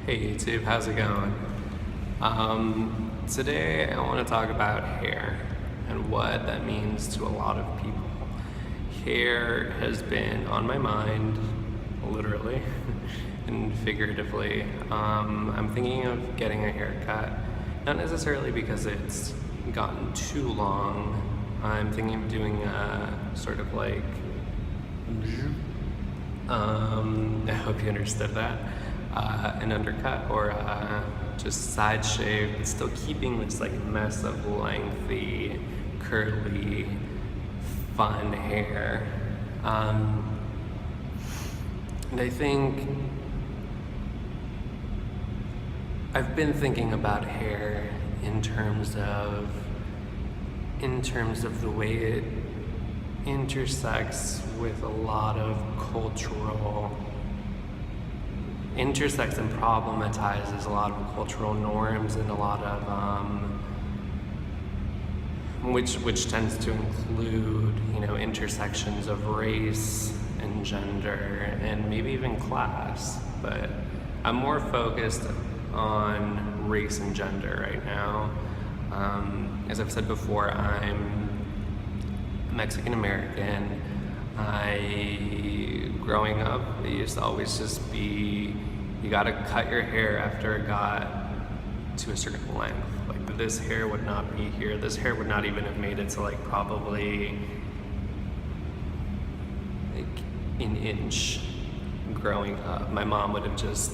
Hey YouTube, how's it going? Today I want to talk about hair and what that means to a lot of people. Hair has been on my mind, literally and figuratively. I'm thinking of getting a haircut, not necessarily because it's gotten too long. I'm thinking of doing a sort of like, I hope you understood that. An undercut or just side shave, but still keeping this like mess of lengthy, curly, fun hair. And I think I've been thinking about hair in terms of the way it intersects with a lot of intersects and problematizes a lot of cultural norms and a lot of which tends to include, intersections of race and gender and maybe even class. But I'm more focused on race and gender right now. As I've said before, I'm Mexican American. Growing up, it used to always just be, you gotta cut your hair after it got to a certain length. Like this hair would not be here. This hair would not even have made it to like probably like an inch growing up. My mom would have just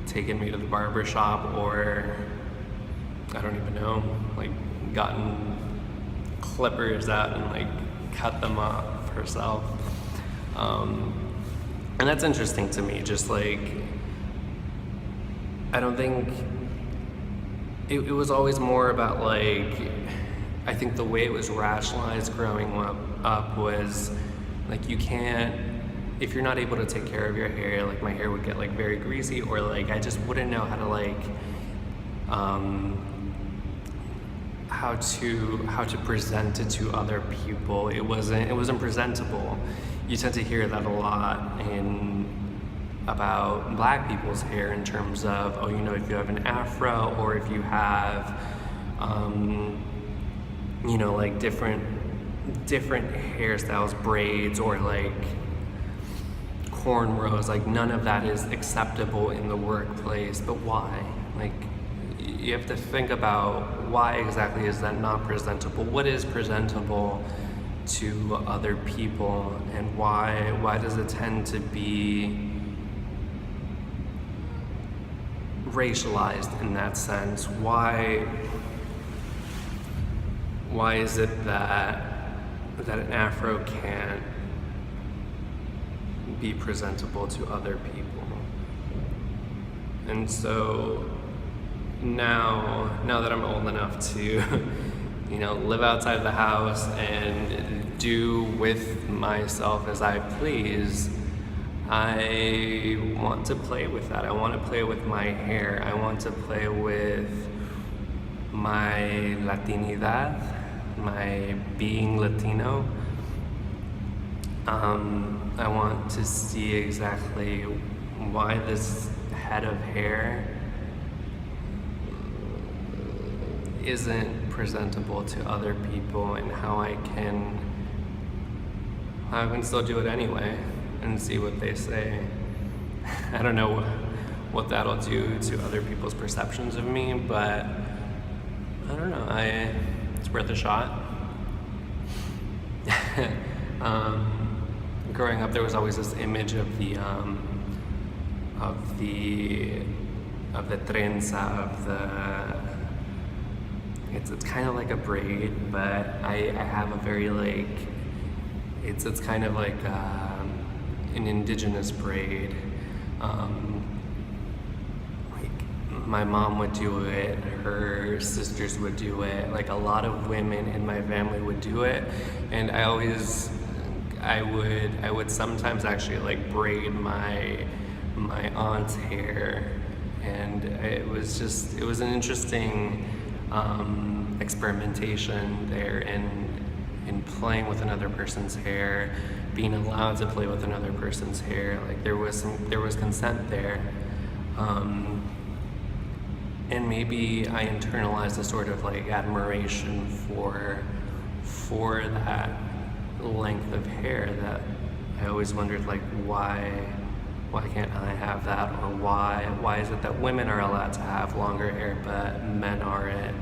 taken me to the barber shop, or I don't even know, like gotten clippers out and like cut them off herself. And that's interesting to me, just like, I don't think, it was always more about like, I think the way it was rationalized growing up was like, you can't, if you're not able to take care of your hair, like my hair would get like very greasy, or like I just wouldn't know how to like, how to present it to other people. It wasn't presentable. You tend to hear that a lot about Black people's hair in terms of, if you have an afro, or if you have, like different hairstyles, braids, or like cornrows, like none of that is acceptable in the workplace. But why? Like, you have to think about why exactly is that not presentable? What is presentable to other people, and why does it tend to be racialized in that sense? Why is it that an afro can't be presentable to other people? And so now that I'm old enough to live outside the house and do with myself as I please, I want to play with that. I want to play with my hair. I want to play with my Latinidad, my being Latino. I want to see exactly why this head of hair isn't presentable to other people, and how I can still do it anyway and see what they say. I don't know what that'll do to other people's perceptions of me, but I don't know, it's worth a shot. Growing up, there was always this image of the trenza, of the, it's kind of like a braid, but I have a very like, it's kind of like an indigenous braid. Like my mom would do it, her sisters would do it, like a lot of women in my family would do it, and I would sometimes actually like braid my aunt's hair, and it was an interesting experimentation there in playing with another person's hair, being allowed to play with another person's hair. Like there was consent there. And maybe I internalized a sort of like admiration for that length of hair that I always wondered, like, why can't I have that, or why is it that women are allowed to have longer hair but men aren't?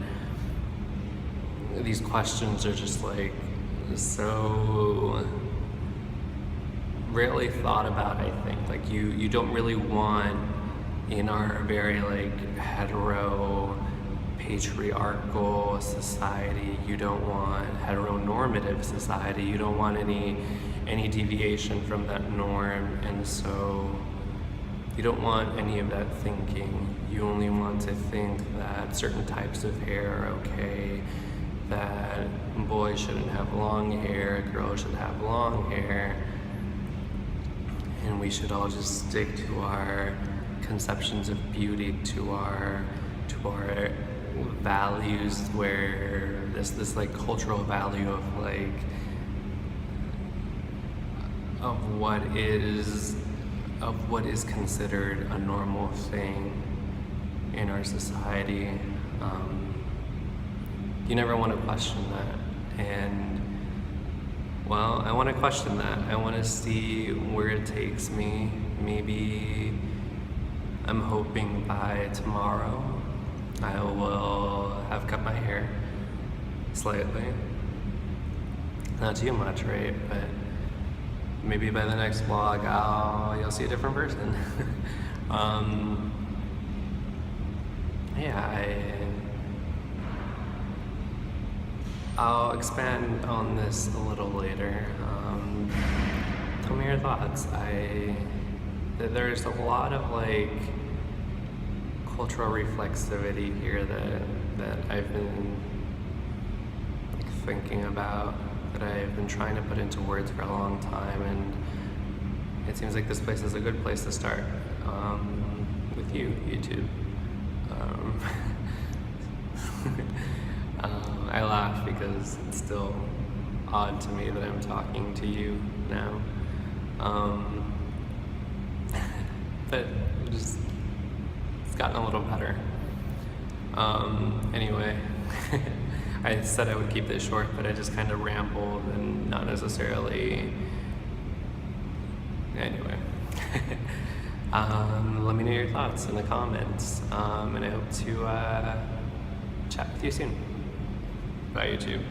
These questions are just like so rarely thought about, I think. Like you don't really want, in our very like hetero patriarchal society, you don't want heteronormative society, you don't want any deviation from that norm, and so you don't want any of that thinking. You only want to think that certain types of hair are okay, that boys shouldn't have long hair, girls should have long hair, and we should all just stick to our conceptions of beauty, to our values, where this like cultural value of like of what is considered a normal thing in our society. You never want to question that, and well, I want to question that. I want to see where it takes me. Maybe I'm hoping by tomorrow I will have cut my hair slightly. Not too much, right? But maybe by the next vlog you'll see a different person. I'll expand on this a little later. Tell me your thoughts. There's a lot of like cultural reflexivity here that I've been like thinking about, that I've been trying to put into words for a long time, and it seems like this place is a good place to start with you, YouTube. I laugh because it's still odd to me that I'm talking to you now. But it's gotten a little better. Anyway, I said I would keep this short, but I just kind of rambled and not necessarily. Anyway, let me know your thoughts in the comments, and I hope to chat with you soon. Bye, YouTube.